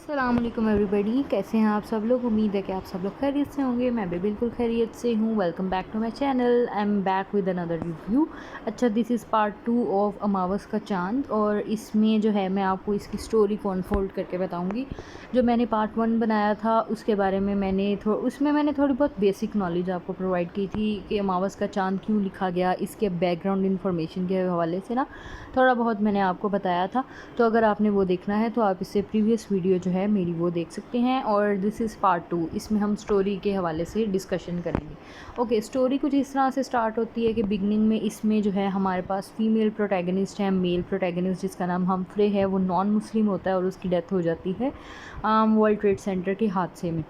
السلام علیکم ایوری کیسے ہیں آپ سب لوگ؟ امید ہے کہ آپ سب لوگ خیریت سے ہوں گے. میں بھی بالکل خیریت سے ہوں. Welcome back to my channel. I am back with اندر ریویو. اچھا، دس از پارٹ 2 آف اماوس کا چاند، اور اس میں جو ہے میں آپ کو اس کی سٹوری کو انفولڈ کر کے بتاؤں گی. جو میں نے پارٹ 1 بنایا تھا اس کے بارے میں اس میں نے تھوڑی بہت بیسک نالج آپ کو پرووائڈ کی تھی کہ اماوس کا چاند کیوں لکھا گیا. اس کے بیک گراؤنڈ انفارمیشن کے حوالے سے نا تھوڑا بہت میں نے آپ کو بتایا تھا. تو اگر آپ نے وہ دیکھنا ہے تو آپ اس سے پریویس ویڈیو جو ہے میری وہ دیکھ سکتے ہیں. اور دس از پارٹ 2. اس میں ہم سٹوری کے حوالے سے ڈسکشن کریں گے. اوکے، سٹوری کچھ اس طرح سے سٹارٹ ہوتی ہے کہ بگننگ میں اس میں جو ہے ہمارے پاس فیمیل پروٹیگنسٹ ہے. میل پروٹیگنسٹ جس کا نام ہمفرے ہے وہ نان مسلم ہوتا ہے اور اس کی ڈیتھ ہو جاتی ہے ورلڈ ٹریڈ سینٹر کے حادثے میں.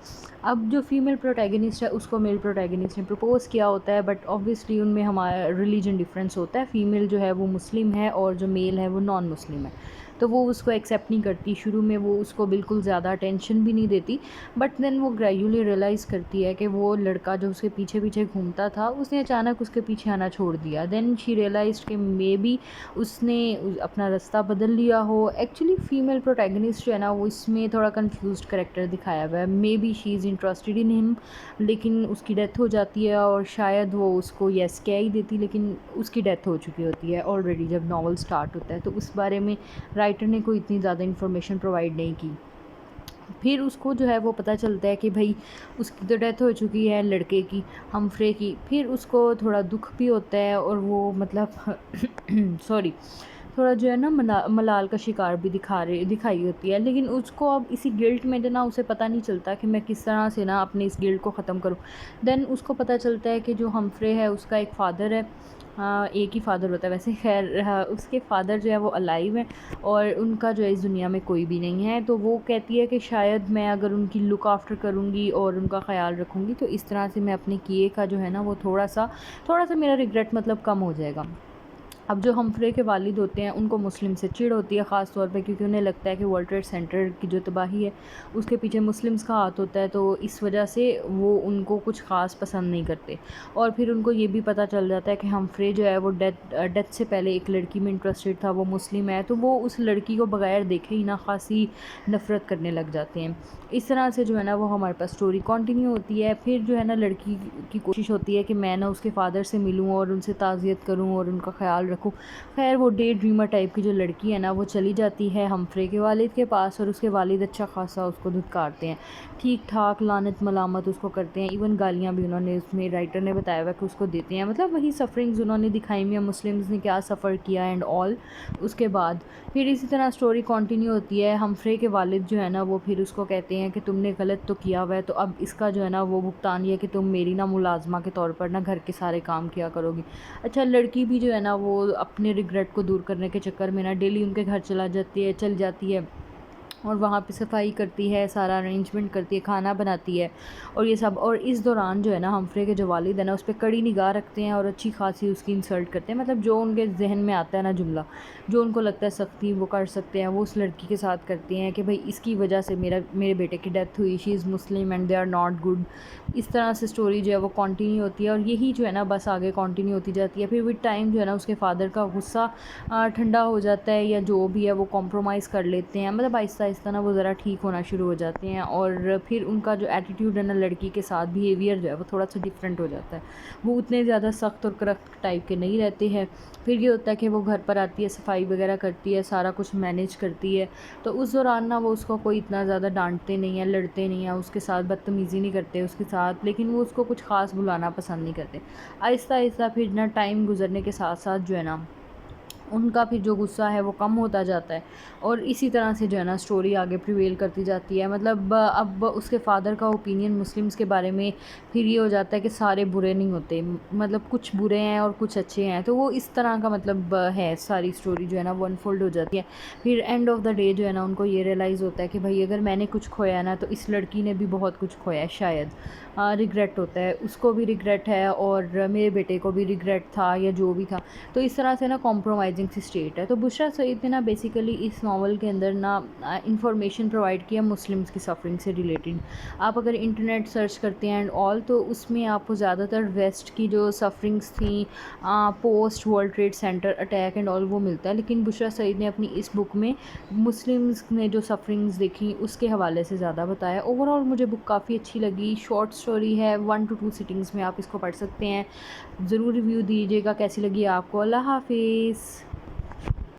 اب جو فیمیل پروٹیگنسٹ ہے اس کو میل پروٹیگنسٹ نے پرپوز کیا ہوتا ہے، بٹ آبویسلی ان میں ہمارا ریلیجن ڈفرینس ہوتا ہے. فیمیل جو ہے وہ مسلم ہے اور جو میل ہے وہ نان مسلم ہے، تو وہ اس کو ایکسیپٹ نہیں کرتی. شروع میں وہ اس کو بالکل زیادہ اٹینشن بھی نہیں دیتی، بٹ دین وہ گریجولی ریئلائز کرتی ہے کہ وہ لڑکا جو اس کے پیچھے پیچھے گھومتا تھا اس نے اچانک اس کے پیچھے آنا چھوڑ دیا. دین شی ریئلائزڈ کہ مے بی اس نے اپنا رستہ بدل لیا ہو. ایکچولی فیمیل پروٹیگنسٹ جو ہے نا وہ اس میں تھوڑا کنفیوزڈ کریکٹر دکھایا ہوا ہے. May be she is interested in ہم، لیکن اس کی ڈیتھ ہو جاتی ہے اور شاید وہ اس کو یس کہہ ہی دیتی، لیکن اس کی ڈیتھ ہو چکی ہوتی ہے آلریڈی جب ناول سٹارٹ ہوتا ہے. تو اس بارے میں رائٹر نے کوئی اتنی زیادہ انفارمیشن پرووائڈ نہیں کی. پھر اس کو جو ہے وہ پتہ چلتا ہے کہ بھائی اس کی تو ڈیتھ ہو چکی ہے لڑکے کی، ہمفرے کی. پھر اس کو تھوڑا دکھ بھی ہوتا ہے اور وہ مطلب تھوڑا جو ہے نا ملال کا شکار بھی دکھائی ہوتی ہے. لیکن اس کو اب اسی گلٹ میں نا اسے پتہ نہیں چلتا کہ میں کس طرح سے نا اپنے اس گلٹ کو ختم کروں. دین اس کو پتہ چلتا ہے کہ جو ہمفرے ہے اس کا ایک فادر ہے. ایک ہی فادر ہوتا ہے ویسے، خیر اس کے فادر جو ہے وہ الائیو ہیں اور ان کا جو ہے اس دنیا میں کوئی بھی نہیں ہے. تو وہ کہتی ہے کہ شاید میں اگر ان کی لک آفٹر کروں گی اور ان کا خیال رکھوں گی تو اس طرح سے میں اپنے کیے کا جو ہے نا وہ تھوڑا سا میرا ریگریٹ مطلب کم ہو جائے گا. اب جو ہمفرے کے والد ہوتے ہیں ان کو مسلم سے چڑ ہوتی ہے خاص طور پہ، کیونکہ انہیں لگتا ہے کہ ورلڈ ٹریڈ سینٹر کی جو تباہی ہے اس کے پیچھے مسلمز کا ہاتھ ہوتا ہے. تو اس وجہ سے وہ ان کو کچھ خاص پسند نہیں کرتے. اور پھر ان کو یہ بھی پتہ چل جاتا ہے کہ ہمفرے جو ہے وہ ڈیتھ سے پہلے ایک لڑکی میں انٹرسٹڈ تھا، وہ مسلم ہے. تو وہ اس لڑکی کو بغیر دیکھے ہی نا خاصی نفرت کرنے لگ جاتے ہیں. اس طرح سے جو ہے نا وہ ہمارے پاس سٹوری کنٹینیو ہوتی ہے. پھر جو ہے نا لڑکی کی کوشش ہوتی ہے کہ میں نا اس کے فادر سے ملوں اور ان سے تعزیت کروں اور ان کا خیال رکھوں. خیر وہ ڈے ڈریمر ٹائپ کی جو لڑکی ہے نا وہ چلی جاتی ہے ہمفرے کے والد کے پاس، اور اس کے والد اچھا خاصا اس کو دھتکارتے ہیں، ٹھیک ٹھاک لعنت ملامت اس کو کرتے ہیں. ایون گالیاں بھی انہوں نے اس میں رائٹر نے بتایا ہوا کہ اس کو دیتے ہیں. مطلب وہی سفرنگز انہوں نے دکھائی ہوئی ہیں مسلمز نے کیا سفر کیا اینڈ آل. اس کے بعد پھر اسی طرح سٹوری کنٹینیو ہوتی ہے. ہمفرے کے والد جو ہے نا وہ پھر اس کو کہتے ہیں کہ تم نے غلط تو کیا ہوا ہے، تو اب اس کا جو ہے نا وہ بھگتان یہ ہے کہ تم میری نا ملازمہ کے طور پر نا گھر کے سارے کام کیا کرو گی. اچھا، لڑکی بھی جو ہے نا وہ اپنے ریگریٹ کو دور کرنے کے چکر میں نا ڈیلی ان کے گھر چل جاتی ہے اور وہاں پہ صفائی کرتی ہے، سارا ارینجمنٹ کرتی ہے، کھانا بناتی ہے اور یہ سب. اور اس دوران جو ہے نا ہمفرے کے جو والد ہیں نا اس پہ کڑی نگاہ رکھتے ہیں اور اچھی خاصی اس کی انسلٹ کرتے ہیں. مطلب جو ان کے ذہن میں آتا ہے نا جملہ، جو ان کو لگتا ہے سختی وہ کر سکتے ہیں، وہ اس لڑکی کے ساتھ کرتے ہیں کہ بھئی اس کی وجہ سے میرے بیٹے کی ڈیتھ ہوئی، she is Muslim and they are not good. اس طرح سے سٹوری جو ہے وہ کنٹینیو ہوتی ہے اور یہی جو ہے نا بس آگے کنٹینیو ہوتی جاتی ہے. پھر ود ٹائم جو ہے نا اس کے فادر کا غصہ ٹھنڈا ہو جاتا ہے، یا جو بھی ہے وہ کمپرومائز کر لیتے ہیں. مطلب آہستہ آہستہ نا وہ ذرا ٹھیک ہونا شروع ہو جاتے ہیں، اور پھر ان کا جو ایٹیٹیوڈ ہے نا لڑکی کے ساتھ بیہیویئر جو ہے وہ تھوڑا سا ڈفرینٹ ہو جاتا ہے. وہ اتنے زیادہ سخت اور کرپٹ ٹائپ کے نہیں رہتے ہیں. پھر یہ ہوتا ہے کہ وہ گھر پر آتی ہے، صفائی وغیرہ کرتی ہے، سارا کچھ مینیج کرتی ہے. تو اس دوران نا وہ اس کو کوئی اتنا زیادہ ڈانٹتے نہیں ہیں، لڑتے نہیں ہیں، اس کے ساتھ بدتمیزی نہیں کرتے اس کے ساتھ، لیکن وہ اس کو کچھ خاص بلانا پسند نہیں کرتے. آہستہ آہستہ پھر نا ٹائم گزرنے کے ساتھ ساتھ جو ہے نا ان کا پھر جو غصہ ہے وہ کم ہوتا جاتا ہے، اور اسی طرح سے جو ہے نا سٹوری آگے پریویل کرتی جاتی ہے. مطلب اب اس کے فادر کا اوپینین مسلمز کے بارے میں پھر یہ ہو جاتا ہے کہ سارے برے نہیں ہوتے، مطلب کچھ برے ہیں اور کچھ اچھے ہیں. تو وہ اس طرح کا مطلب ہے ساری سٹوری جو ہے نا وہ انفولڈ ہو جاتی ہے. پھر اینڈ آف دا ڈے جو ہے نا ان کو یہ ریئلائز ہوتا ہے کہ بھائی اگر میں نے کچھ کھویا ہے نا تو اس لڑکی نے بھی بہت کچھ کھویا ہے شاید. ریگریٹ ہوتا ہے، اس کو بھی ریگریٹ ہے اور میرے بیٹے کو بھی ریگریٹ تھا یا جو بھی تھا. تو اس طرح سے نا کمپرومائز اگونائزنگ سی اسٹیٹ ہے. تو بشریٰ سعید نے نا بیسیکلی اس ناول کے اندر نا انفارمیشن پرووائڈ کیا مسلمس کی سفرنگ سے ریلیٹڈ. آپ اگر انٹرنیٹ سرچ کرتے ہیں اینڈ آل تو اس میں آپ کو زیادہ تر ویسٹ کی جو سفرنگس تھیں post world trade center attack and all وہ ملتا ہے, لیکن بشریٰ سعید نے اپنی اس بک میں مسلمس نے جو سفرنگز دیکھی اس کے حوالے سے زیادہ بتایا. اوور آل مجھے بک کافی اچھی لگی, شارٹ اسٹوری ہے, 1 to 2 سٹنگس میں آپ اس کو پڑھ سکتے ہیں. ضرور ریویو دیجیے گا کیسی لگی آپ کو. اللہ حافظ.